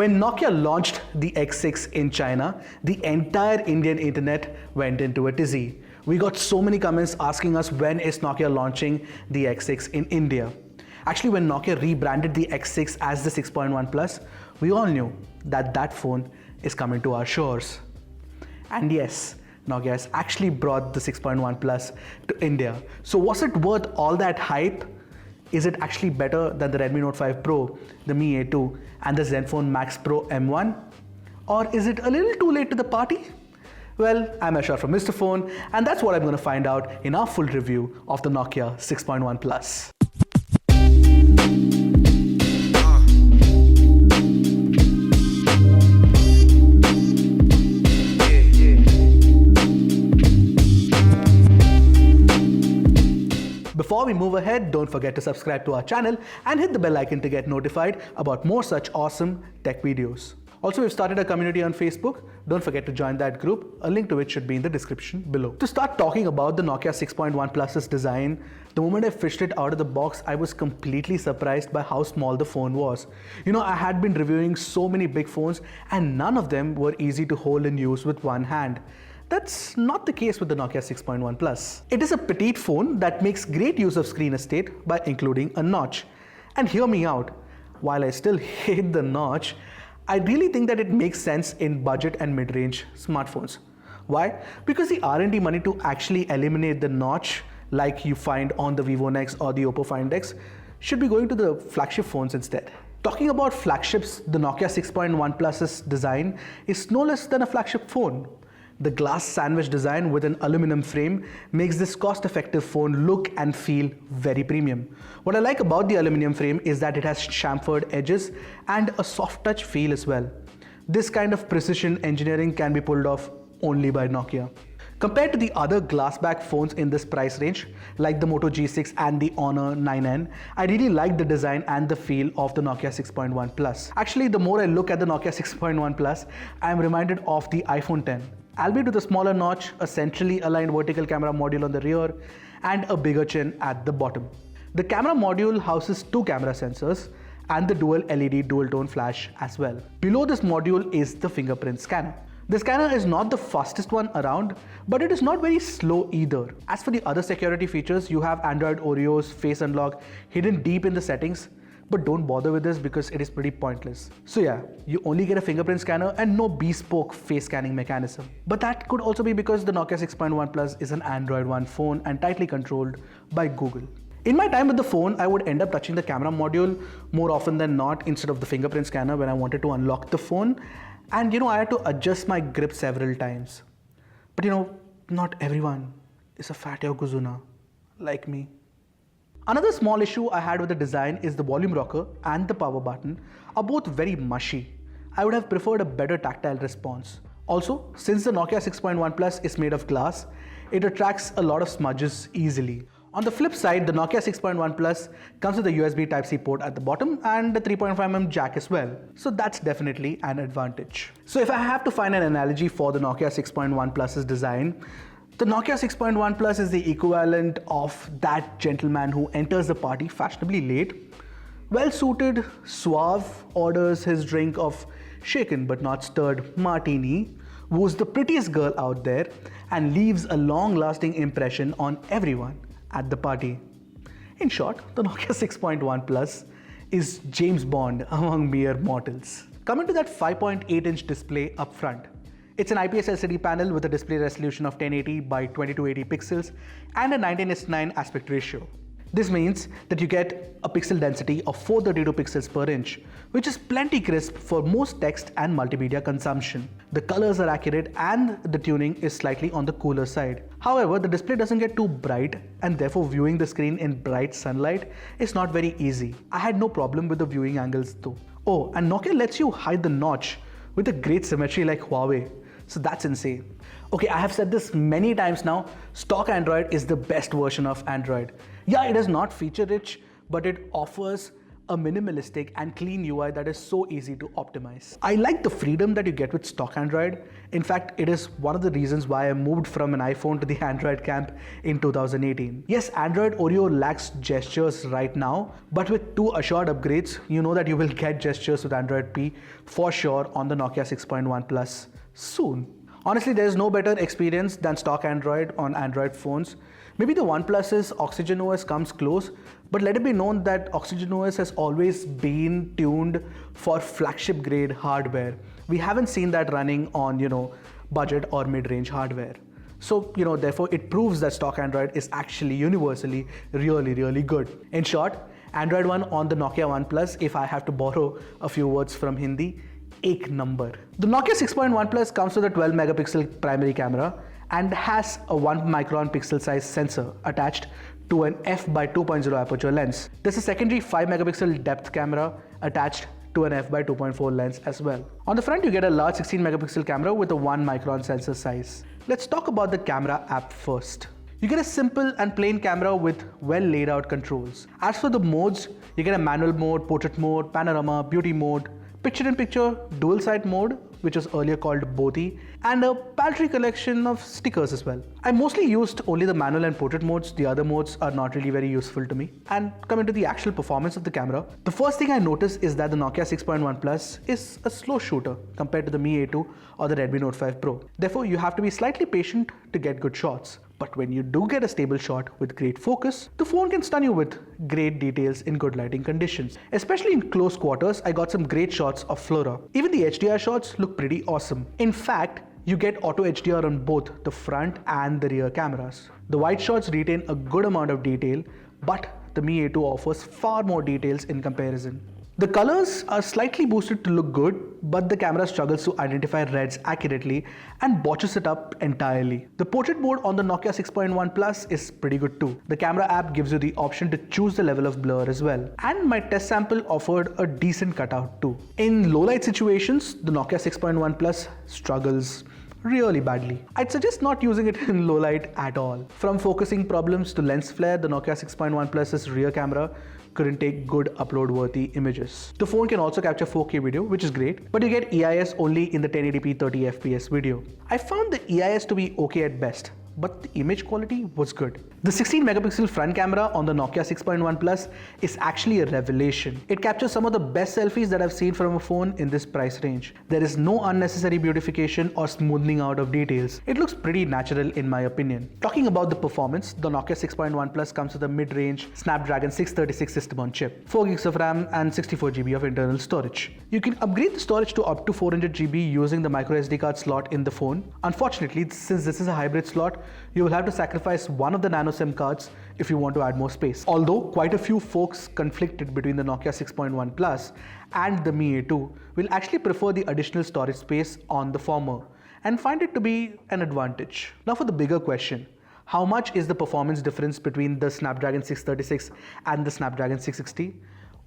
When Nokia launched the X6 in China, the entire Indian internet went into a tizzy. We got so many comments asking us when is Nokia launching the X6 in India. Actually, when Nokia rebranded the X6 as the 6.1 Plus, we all knew that that phone is coming to our shores. And yes, Nokia has actually brought the 6.1 Plus to India. So was it worth all that hype? Is it actually better than the Redmi Note 5 Pro, the Mi A2 and the Zenfone Max Pro M1? Or is it a little too late to the party? Well, I'm Ershad from Mr. Phone, and that's what I'm going to find out in our full review of the Nokia 6.1 Plus. Before we move ahead, don't forget to subscribe to our channel and hit the bell icon to get notified about more such awesome tech videos. Also, we've started a community on Facebook. Don't forget to join that group, a link to which should be in the description below. To start talking about the Nokia 6.1 Plus's design, the moment I fished it out of the box, I was completely surprised by how small the phone was. You know, I had been reviewing so many big phones and none of them were easy to hold and use with one hand. That's not the case with the Nokia 6.1 Plus. It is a petite phone that makes great use of screen estate by including a notch. And hear me out, while I still hate the notch, I really think that it makes sense in budget and mid-range smartphones. Why? Because the R&D money to actually eliminate the notch like you find on the Vivo Nex or the OPPO Find X should be going to the flagship phones instead. Talking about flagships, the Nokia 6.1 Plus's design is no less than a flagship phone. The glass sandwich design with an aluminum frame makes this cost-effective phone look and feel very premium. What I like about the aluminum frame is that it has chamfered edges and a soft touch feel as well. This kind of precision engineering can be pulled off only by Nokia. Compared to the other glass-back phones in this price range, like the Moto G6 and the Honor 9N, I really like the design and the feel of the Nokia 6.1 Plus. Actually, the more I look at the Nokia 6.1 Plus, I am reminded of the iPhone 10. Albeit with a smaller notch, a centrally aligned vertical camera module on the rear, and a bigger chin at the bottom. The camera module houses two camera sensors and the dual LED dual tone flash as well. Below this module is the fingerprint scanner. The scanner is not the fastest one around, but it is not very slow either. As for the other security features, you have Android Oreo's face unlock hidden deep in the settings, but don't bother with this because it is pretty pointless. So yeah, you only get a fingerprint scanner and no bespoke face scanning mechanism. But that could also be because the Nokia 6.1 Plus is an Android One phone and tightly controlled by Google. In my time with the phone, I would end up touching the camera module more often than not instead of the fingerprint scanner when I wanted to unlock the phone. And I had to adjust my grip several times. But not everyone is a fat yokozuna like me. Another small issue I had with the design is the volume rocker and the power button are both very mushy. I would have preferred a better tactile response. Also, since the Nokia 6.1 Plus is made of glass, it attracts a lot of smudges easily. On the flip side, the Nokia 6.1 Plus comes with a USB Type-C port at the bottom and a 3.5mm jack as well. So that's definitely an advantage. So if I have to find an analogy for the Nokia 6.1 Plus's design, the Nokia 6.1 Plus is the equivalent of that gentleman who enters the party fashionably late, well-suited, suave, orders his drink of shaken but not stirred martini, woos the prettiest girl out there, and leaves a long-lasting impression on everyone at the party. In short, the Nokia 6.1 Plus is James Bond among mere mortals. Coming to that 5.8-inch display up front. It's an IPS LCD panel with a display resolution of 1080 by 2280 pixels and a 19:9 aspect ratio. This means that you get a pixel density of 432 pixels per inch, which is plenty crisp for most text and multimedia consumption. The colors are accurate and the tuning is slightly on the cooler side. However, the display doesn't get too bright and therefore viewing the screen in bright sunlight is not very easy. I had no problem with the viewing angles though. Oh, and Nokia lets you hide the notch with a great symmetry like Huawei. So that's insane. Okay, I have said this many times now, stock Android is the best version of Android. Yeah, it is not feature rich, but it offers a minimalistic and clean UI that is so easy to optimize. I like the freedom that you get with stock Android. In fact, it is one of the reasons why I moved from an iPhone to the Android camp in 2018. Yes, Android Oreo lacks gestures right now, but with 2 assured upgrades, you know that you will get gestures with Android P for sure on the Nokia 6.1 Plus soon. Honestly, there is no better experience than stock Android on Android phones. Maybe the OnePlus's Oxygen OS comes close, but let it be known that Oxygen OS has always been tuned for flagship grade hardware. We haven't seen that running on, budget or mid-range hardware. So, therefore it proves that stock Android is actually universally really, really good. In short, Android One on the Nokia OnePlus, if I have to borrow a few words from Hindi, ek number. The Nokia 6.1 Plus comes with a 12 megapixel primary camera and has a 1 micron pixel size sensor attached to an f/2.0 aperture lens. There's a secondary 5 megapixel depth camera attached to an f/2.4 lens as well. On the front, you get a large 16 megapixel camera with a 1 micron sensor size. Let's talk about the camera app first. You get a simple and plain camera with well laid out controls. As for the modes, you get a manual mode, portrait mode, panorama, beauty mode, picture-in-picture, dual-site mode, which was earlier called BOTI, and a paltry collection of stickers as well. I mostly used only the manual and portrait modes. The other modes are not really very useful to me. And coming to the actual performance of the camera, the first thing I noticed is that the Nokia 6.1 Plus is a slow shooter compared to the Mi A2 or the Redmi Note 5 Pro. Therefore, you have to be slightly patient to get good shots. But when you do get a stable shot with great focus, the phone can stun you with great details in good lighting conditions. Especially in close quarters, I got some great shots of flora. Even the HDR shots look pretty awesome. In fact, you get auto HDR on both the front and the rear cameras. The wide shots retain a good amount of detail, but the Mi A2 offers far more details in comparison. The colors are slightly boosted to look good, but the camera struggles to identify reds accurately and botches it up entirely. The portrait mode on the Nokia 6.1 Plus is pretty good too. The camera app gives you the option to choose the level of blur as well. And my test sample offered a decent cutout too. In low light situations, the Nokia 6.1 Plus struggles really badly. I'd suggest not using it in low light at all. From focusing problems to lens flare, the Nokia 6.1 Plus's rear camera couldn't take good upload-worthy images. The phone can also capture 4K video, which is great, but you get EIS only in the 1080p 30 FPS video. I found the EIS to be okay at best, but the image quality was good. The 16 megapixel front camera on the Nokia 6.1 Plus is actually a revelation. It captures some of the best selfies that I've seen from a phone in this price range. There is no unnecessary beautification or smoothing out of details. It looks pretty natural in my opinion. Talking about the performance, the Nokia 6.1 Plus comes with a mid-range Snapdragon 636 system on chip, 4 gigs of RAM and 64 GB of internal storage. You can upgrade the storage to up to 400 GB using the microSD card slot in the phone. Unfortunately, since this is a hybrid slot, you will have to sacrifice one of the nano SIM cards if you want to add more space. Although quite a few folks conflicted between the Nokia 6.1 Plus and the Mi A2 will actually prefer the additional storage space on the former and find it to be an advantage. Now for the bigger question, how much is the performance difference between the Snapdragon 636 and the Snapdragon 660?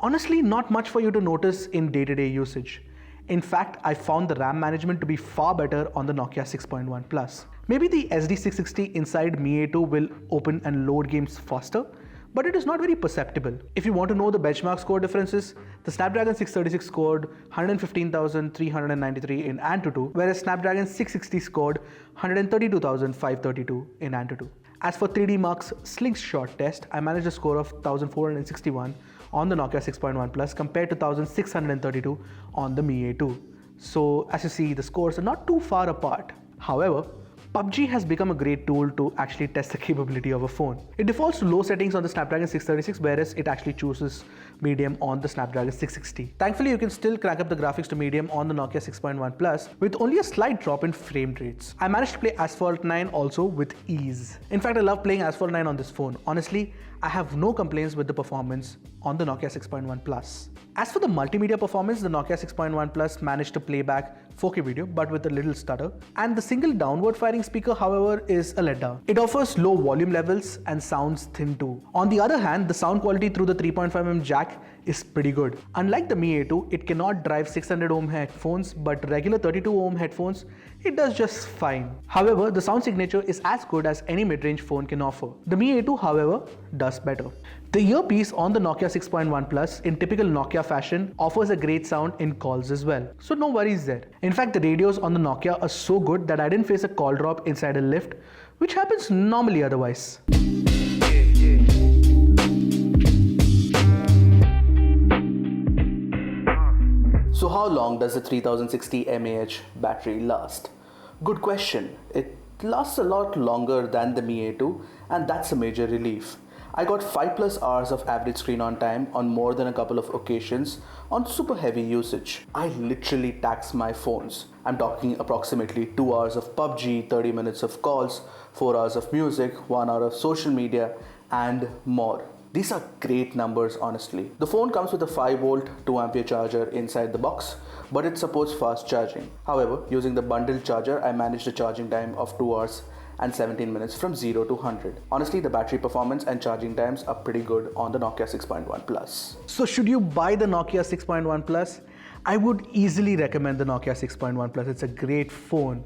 Honestly, not much for you to notice in day-to-day usage. In fact, I found the RAM management to be far better on the Nokia 6.1 Plus. Maybe the SD660 inside Mi A2 will open and load games faster, but it is not very perceptible. If you want to know the benchmark score differences, the Snapdragon 636 scored 115,393 in Antutu, whereas Snapdragon 660 scored 132,532 in Antutu. As for 3D Mark's slingshot test, I managed a score of 1,461 on the Nokia 6.1 Plus compared to 1,632 on the Mi A2. So as you see, the scores are not too far apart. However, PUBG has become a great tool to actually test the capability of a phone. It defaults to low settings on the Snapdragon 636, whereas it actually chooses medium on the Snapdragon 660. Thankfully, you can still crank up the graphics to medium on the Nokia 6.1 Plus with only a slight drop in frame rates. I managed to play Asphalt 9 also with ease. In fact, I love playing Asphalt 9 on this phone. Honestly, I have no complaints with the performance on the Nokia 6.1 Plus. As for the multimedia performance, the Nokia 6.1 Plus managed to play back 4K video but with a little stutter, and the single downward firing speaker, however, is a letdown. It offers low volume levels and sounds thin too. On the other hand, the sound quality through the 3.5mm jack is pretty good. Unlike the Mi A2, it cannot drive 600 ohm headphones, but regular 32 ohm headphones, it does just fine. However, the sound signature is as good as any mid-range phone can offer. The Mi A2, however, does better. The earpiece on the Nokia 6.1 Plus, in typical Nokia fashion, offers a great sound in calls as well. So no worries there. In fact, the radios on the Nokia are so good that I didn't face a call drop inside a lift, which happens normally otherwise. So how long does the 3060 mAh battery last? Good question. It lasts a lot longer than the Mi A2, and that's a major relief. I got 5+ hours of average screen on time on more than a couple of occasions on super heavy usage. I literally tax my phones. I'm talking approximately 2 hours of PUBG, 30 minutes of calls, 4 hours of music, 1 hour of social media, and more. These are great numbers, honestly. The phone comes with a 5V 2A charger inside the box, but it supports fast charging. However, using the bundled charger, I managed a charging time of 2 hours and 17 minutes from 0 to 100. Honestly, the battery performance and charging times are pretty good on the Nokia 6.1 Plus. So should you buy the Nokia 6.1 Plus? I would easily recommend the Nokia 6.1 Plus. It's a great phone,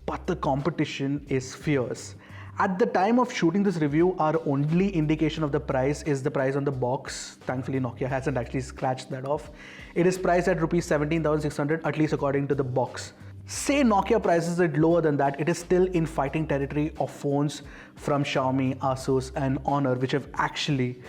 but the competition is fierce. At the time of shooting this review, our only indication of the price is the price on the box. Thankfully, Nokia hasn't actually scratched that off. It is priced at Rs 17,600, at least according to the box. Say Nokia prices it lower than that, it is still in fighting territory of phones from Xiaomi, Asus and Honor, which have actually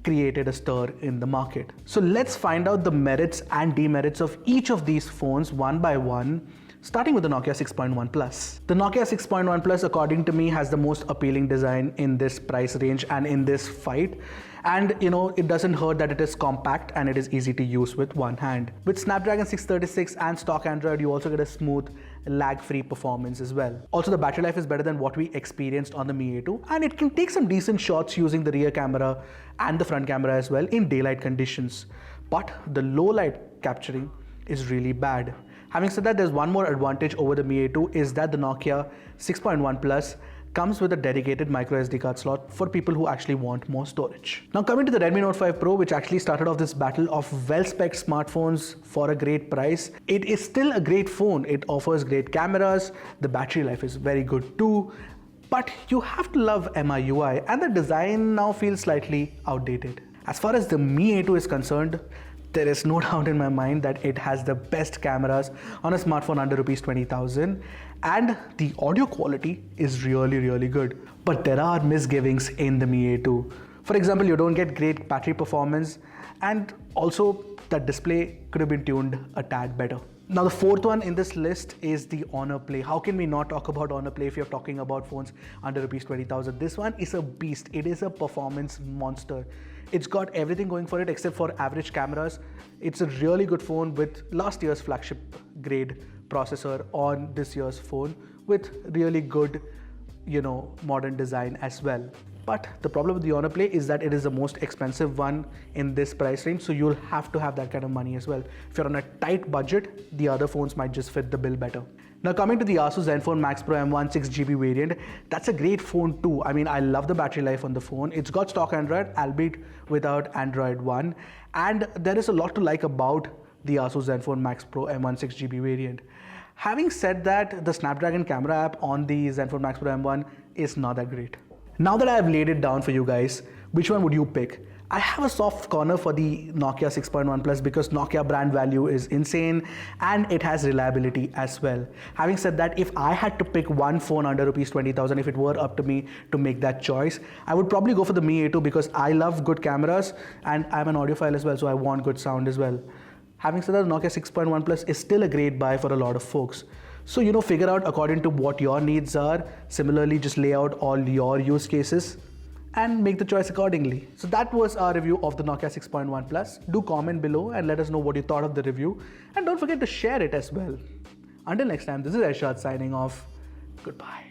created a stir in the market. So let's find out the merits and demerits of each of these phones one by one, starting with the Nokia 6.1 Plus. The Nokia 6.1 Plus, according to me, has the most appealing design in this price range and in this fight. And it doesn't hurt that it is compact and it is easy to use with one hand. With Snapdragon 636 and stock Android, you also get a smooth, lag-free performance as well. Also, the battery life is better than what we experienced on the Mi A2, and it can take some decent shots using the rear camera and the front camera as well in daylight conditions. But the low light capturing is really bad. Having said that, there's one more advantage over the Mi A2 is that the Nokia 6.1 Plus comes with a dedicated microSD card slot for people who actually want more storage. Now coming to the Redmi Note 5 Pro, which actually started off this battle of well-spec'd smartphones for a great price. It is still a great phone. It offers great cameras. The battery life is very good too. But you have to love MIUI, and the design now feels slightly outdated. As far as the Mi A2 is concerned, there is no doubt in my mind that it has the best cameras on a smartphone under Rs 20,000, and the audio quality is really good. But there are misgivings in the Mi A2. For example, you don't get great battery performance, and also that display could have been tuned a tad better. Now the fourth one in this list is the Honor Play. How can we not talk about Honor Play if you're talking about phones under Rs 20,000? This one is a beast. It is a performance monster. It's got everything going for it except for average cameras. It's a really good phone with last year's flagship grade processor on this year's phone with really good, modern design as well. But the problem with the Honor Play is that it is the most expensive one in this price range, so you'll have to have that kind of money as well. If you're on a tight budget, the other phones might just fit the bill better. Now coming to the Asus Zenfone Max Pro M1 6GB variant, that's a great phone too. I mean, I love the battery life on the phone. It's got stock Android, albeit without Android One. And there is a lot to like about the Asus Zenfone Max Pro M1 6GB variant. Having said that, the Snapdragon camera app on the Zenfone Max Pro M1 is not that great. Now that I have laid it down for you guys, which one would you pick? I have a soft corner for the Nokia 6.1 Plus because Nokia brand value is insane and it has reliability as well. Having said that, if I had to pick one phone under Rs 20,000, if it were up to me to make that choice, I would probably go for the Mi A2 because I love good cameras and I'm an audiophile as well, so I want good sound as well. Having said that, the Nokia 6.1 Plus is still a great buy for a lot of folks. So, figure out according to what your needs are. Similarly, just lay out all your use cases and make the choice accordingly. So that was our review of the Nokia 6.1 Plus. Do comment below and let us know what you thought of the review. And don't forget to share it as well. Until next time, this is Ershad signing off. Goodbye.